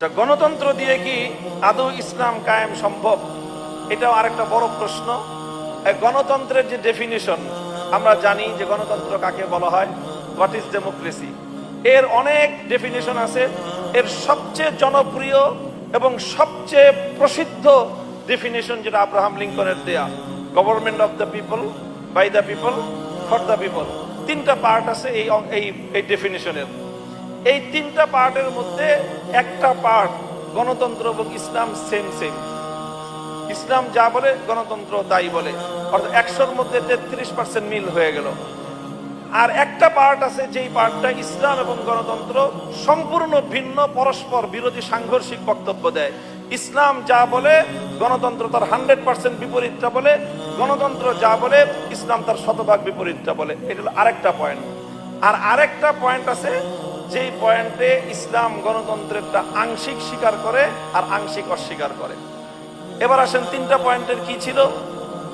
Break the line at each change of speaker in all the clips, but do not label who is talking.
গণতন্ত্র দিয়ে কি আদৌ ইসলাম কায়েম সম্ভব? এটাও আরেকটা বড় প্রশ্ন। গণতন্ত্রের যে ডেফিনিশন, আমরা জানি যে গণতন্ত্র কাকে বলা হয়, হোয়াট ইজ ডেমোক্রেসি। এর অনেক ডেফিনিশন আছে। এর সবচেয়ে জনপ্রিয় এবং সবচেয়ে প্রসিদ্ধ ডেফিনিশন যেটা আব্রাহাম লিঙ্কনের দেয়া, government of the people, by the people, for the people. তিনটা পার্ট আছে এই ডেফিনিশনের। এই তিনটা পার্টের মধ্যে একটা পার্ট গণতন্ত্র এবং ইসলাম সেম। ইসলাম যা বলে গণতন্ত্র তাই বলে, অর্থাৎ 100-র মধ্যে 33% মিল হয়ে গেল। আর একটা পার্ট আছে যেই পার্টটা ইসলাম এবং গণতন্ত্র সম্পূর্ণ ভিন্ন, পরস্পর বিরোধী, সাংঘর্ষিক বক্তব্য দেয়। ইসলাম যা বলে গণতন্ত্র তার 100% বিপরীতটা বলে, গণতন্ত্র যা বলে ইসলাম তার 100% বিপরীতটা বলে। এটা হলো আরেকটা পয়েন্ট। আর আরেকটা পয়েন্ট আছে যেই পয়েন্টে ইসলাম গণতন্ত্রেরটা আংশিক স্বীকার করে আর আংশিক অস্বীকার করে। এবার আসেন তিনটা পয়েন্টের কি ছিল।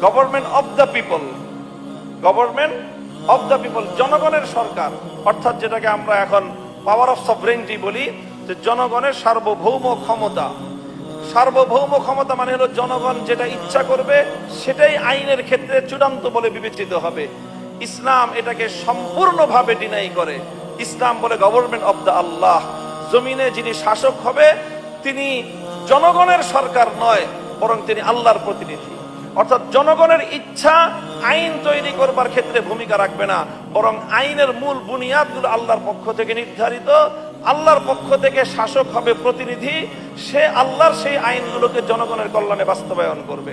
Government of the people, government of the people, জনগণের সরকার, অর্থাৎ যেটাকে আমরা এখন পাওয়ার অফ সভরেনিটি বলি, যে জনগণের সার্বভৌম ক্ষমতা। সার্বভৌম ক্ষমতা মানে হলো জনগণ যেটা ইচ্ছা করবে সেটাই আইনের ক্ষেত্রে চূড়ান্ত বলে বিবেচিত হবে। ইসলাম এটাকে সম্পূর্ণভাবে ডিনাই করে। ইসলাম বলে গভর্নমেন্ট অফ দ্য আল্লাহ, জমিনে যিনি শাসক হবে তিনি জনগণের সরকার নয়, বরং তিনি আল্লাহর প্রতিনিধি। অর্থাৎ জনগণের ইচ্ছা আইন তৈরি করবার ক্ষেত্রে ভূমিকা রাখবে না, বরং আইনের মূল বুনিয়াদগুলো আল্লাহর পক্ষ থেকে নির্ধারিত। আল্লাহর পক্ষ থেকে শাসক হবে প্রতিনিধি, সে আল্লাহর সেই আইনগুলোকে জনগণের কল্যাণে বাস্তবায়ন করবে।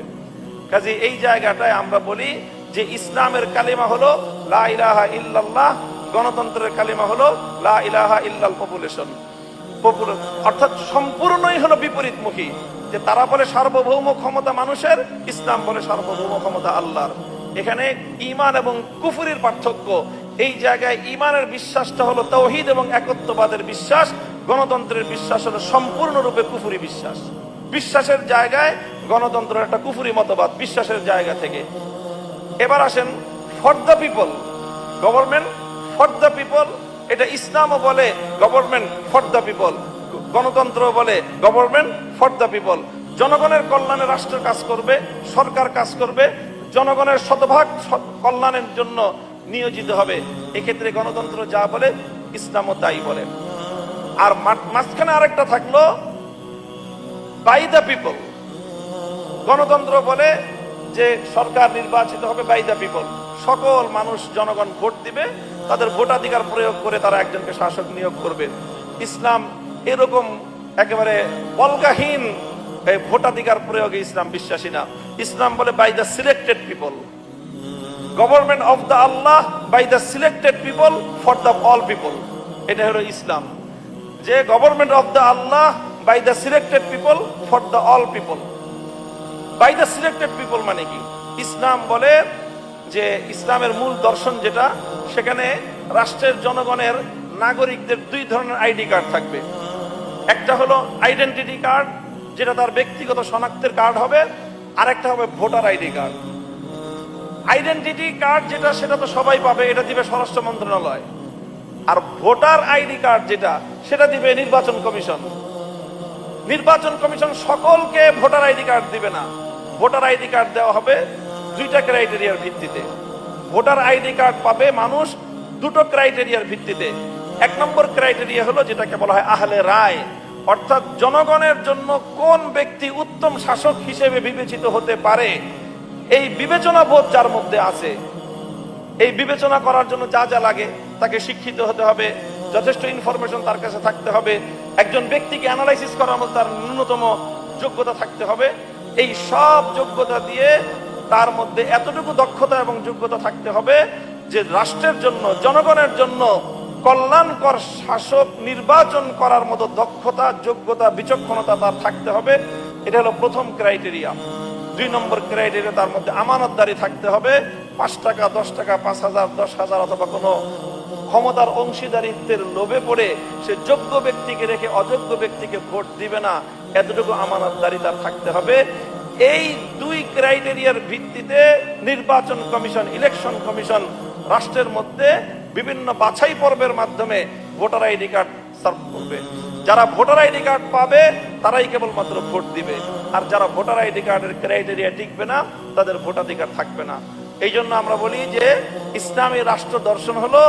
কাজে এই জায়গাটায় আমরা বলি যে ইসলামের কালিমা হলো লা ইলাহা ইল্লাল্লাহ, গণতন্ত্রের কালিমা হলো লা ইলাহা ইল্লাল পপুলেশন। অর্থাৎ সম্পূর্ণই হলো বিপরীতমুখী। যে তারা বলে সার্বভৌম ক্ষমতা মানুষের, ইসলাম বলে সার্বভৌম ক্ষমতা আল্লাহর। এখানে ঈমান এবং কুফরির পার্থক্য। এই জায়গায় ঈমানের বিশ্বাসটা হলো তাওহীদ এবং একত্ববাদের বিশ্বাস, গণতন্ত্রের বিশ্বাস হলো সম্পূর্ণরূপে কুফরি বিশ্বাস। বিশ্বাসের জায়গায় গণতন্ত্র একটা কুফরি মতবাদ, বিশ্বাসের জায়গা থেকে। এবার আসেন for the people, government for the people. এটা ইসলামও বলে গভর্নমেন্ট ফর দ্য পিপল, গণতন্ত্র বলে গভর্নমেন্ট ফর দ্য পিপল। জনগণের কল্যাণে রাষ্ট্র কাজ করবে, সরকার কাজ করবে, জনগণের শতভাগ কল্যাণের জন্য নিয়োজিত হবে। এক্ষেত্রে গণতন্ত্র যা বলে ইসলামও তাই বলে। আর মাঝখানে আরেকটা থাকলো বাই দ্য পিপল। গণতন্ত্র বলে যে সরকার নির্বাচিত হবে বাই দ্য পিপল, সকল মানুষ, জনগণ ভোট দিবে, তাদের ভোটাধিকার প্রয়োগ করে তারা একজনকে শাসক নিয়োগ করবে। ইসলাম এরকম একেবারে বলগাহীন ভোটাধিকার প্রয়োগে ইসলাম বিশ্বাসী না। ইসলাম বলে by the selected people, government of the Allah by the selected people for the all people. এটা হলো ইসলাম, যে government of the Allah by the selected people for the all people. By the selected people মানে কি? ইসলাম বলে যে ইসলামের মূল দর্শন যেটা, সেখানে রাষ্ট্রের জনগণের, নাগরিকদের দুই ধরনের আইডি কার্ড থাকবে। একটা হলো আইডেন্টিটি কার্ড, যেটা তার ব্যক্তিগত শনাক্তের কার্ড হবে, আর একটা হবে voter ID card. Identity card যেটা, সেটা তো সবাই পাবে, এটা দিবে স্বরাষ্ট্র মন্ত্রণালয়। আর ভোটার আইডি কার্ড যেটা, সেটা দিবে নির্বাচন কমিশন। নির্বাচন কমিশন সকলকে ভোটার আইডি কার্ড দিবে না। ভোটার আইডি কার্ড দেওয়া হবে দুইটা ক্রাইটেরিয়ার ভিত্তিতে। ভোটার আইডি কার্ড পাবে মানুষ দুটো ক্রাইটেরিয়ার ভিত্তিতে। এক নম্বর ক্রাইটেরিয়া হলো যেটাকে বলা হয় আহলে রায়, অর্থাৎ জনগণের জন্য কোন ব্যক্তি উত্তম শাসক হিসেবে বিবেচিত হতে পারে, এই বিবেচনা বোধ যার মধ্যে আছে। এই বিবেচনা করার জন্য যা যা লাগে, তাকে শিক্ষিত হতে হবে, যথেষ্ট ইনফরমেশন তার কাছে থাকতে হবে, একজন ব্যক্তিকে অ্যানালাইসিস করার মতো তার ন্যূনতম যোগ্যতা থাকতে হবে। এই সব যোগ্যতা দিয়ে তার মধ্যে এতটুকু দক্ষতা এবং যোগ্যতা থাকতে হবে যে রাষ্ট্রের জন্য, জনগণের জন্য কল্যাণকর শাসক নির্বাচন করার মতো দক্ষতা, যোগ্যতা, বিচক্ষণতা তার থাকতে হবে। এটা হলো প্রথম ক্রাইটেরিয়া। 2 নম্বর ক্রাইটেরিয়া, তার মধ্যে আমানতদারি থাকতে হবে। 5 টাকা, 10 টাকা, 5,000, 10,000 অথবা কোনো ক্ষমতার অংশীদারিত্বের লোভে পড়ে সে যোগ্য ব্যক্তিকে রেখে অযোগ্য ব্যক্তিকে ভোট দিবে না, এতটুকু আমানতদারি তার থাকতে হবে। এই 2 ক্রাইটেরিয়ার ভিত্তিতে নির্বাচন কমিশন, ইলেকশন কমিশন রাষ্ট্রের মধ্যে বিভিন্ন বাছাই পর্বের মাধ্যমে ভোটার আইডি কার্ড সার্ভ করবে। যারা ভোটার আইডি কার্ড পাবে তারাই কেবলমাত্র ভোট দিবে, আর যারা ভোটার আইডি কার্ডের ক্রাইটেরিয়া টিকবে না তাদের ভোটাধিকার থাকবে না। এই জন্য আমরা বলি যে ইসলামী রাষ্ট্র দর্শন হলো,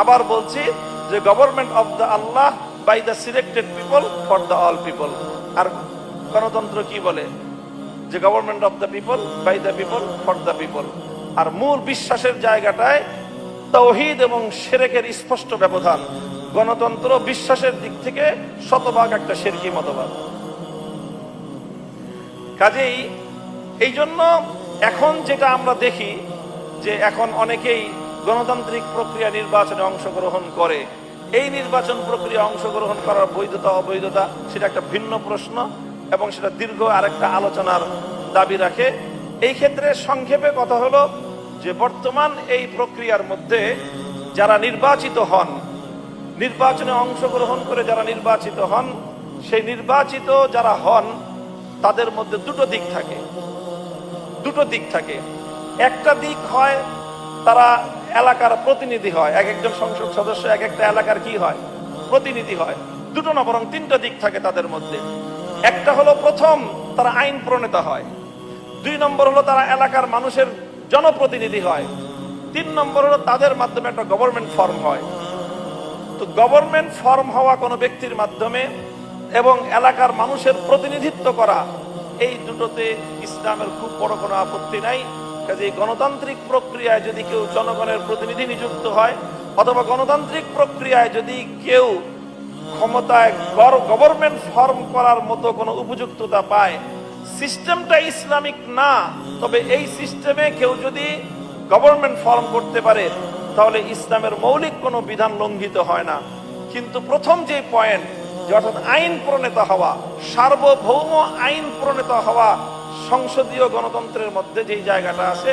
আবার বলছি, যে government of the Allah by the selected people for the all people. আর গণতন্ত্র কি বলে? যে government of the people by the people for the people. আর মূল বিশ্বাসের জায়গাটায় তাওহীদ এবং শিরকের স্পষ্ট ব্যবধান। গণতন্ত্র বিশ্বাসের দিক থেকে শতভাগ একটা শিরকি মতবাদ। কাজেই এই জন্য এখন যেটা আমরা দেখি যে এখন অনেকেই গণতান্ত্রিক প্রক্রিয়া নির্বাচনে অংশগ্রহণ করে, এই নির্বাচন প্রক্রিয়া অংশগ্রহণ করার বৈধতা অবৈধতা সেটা একটা ভিন্ন প্রশ্ন এবং সেটা দীর্ঘ আরেকটা আলোচনার দাবি রাখে। এই ক্ষেত্রে সংক্ষেপে কথা হলো যে বর্তমান এই প্রক্রিয়ার মধ্যে যারা নির্বাচিত হন, নির্বাচনে অংশগ্রহণ করে যারা নির্বাচিত হন, সেই নির্বাচিত যারা হন তাদের মধ্যে দুটো দিক থাকে। একটা দিক হয় তারা এলাকার প্রতিনিধি হয়, এক একজন সংসদ সদস্য এক একটা এলাকার কি হয়? প্রতিনিধি হয়। দুটো না বরং তিনটা দিক থাকে তাদের মধ্যে। একটা হলো প্রথম তারা আইন প্রণেতা হয়, 2 নম্বর হলো তারা এলাকার মানুষের জনপ্রতিনিধি হয়, 3 নম্বর হলো তাদের মাধ্যমে একটা গভর্নমেন্ট ফর্ম হয়। তো গভর্নমেন্ট ফর্ম হওয়া কোনো ব্যক্তির মাধ্যমে এবং এলাকার মানুষের প্রতিনিধিত্ব করা, এই দুটোতে ইসলামের খুব বড় কোনো আপত্তি নাই। কাজে গণতান্ত্রিক প্রক্রিয়ায় যদি কেউ জনগণের প্রতিনিধি নিযুক্ত হয় অথবা গণতান্ত্রিক প্রক্রিয়ায় যদি কেউ ক্ষমতায় গভর্নমেন্ট ফর্ম করার মতো কোনো উপযুক্ততা পায়, সিস্টেমটা ইসলামিক না, তবে এই সিস্টেমে কেউ যদি গভর্নমেন্ট ফর্ম করতে পারে তাহলে ইসলামের মৌলিক কোনো বিধান লঙ্ঘিত হয় না। কিন্তু প্রথম যে পয়েন্ট, যে অর্থাৎ আইন প্রণেতা হওয়া, সার্বভৌম আইন প্রণেতা হওয়া, সংসদীয় গণতন্ত্রের মধ্যে যেই জায়গাটা আছে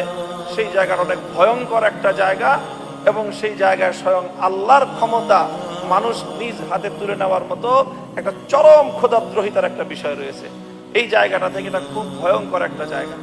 সেই জায়গাটা অনেক ভয়ঙ্কর একটা জায়গা এবং সেই জায়গায় স্বয়ং আল্লাহর ক্ষমতা মানুষ নিজ হাতে তুলে নেওয়ার মতো একটা চরম খোদাদ্রোহিতার একটা বিষয় রয়েছে। এই জায়গাটা থেকে এটা খুব ভয়ঙ্কর একটা জায়গা।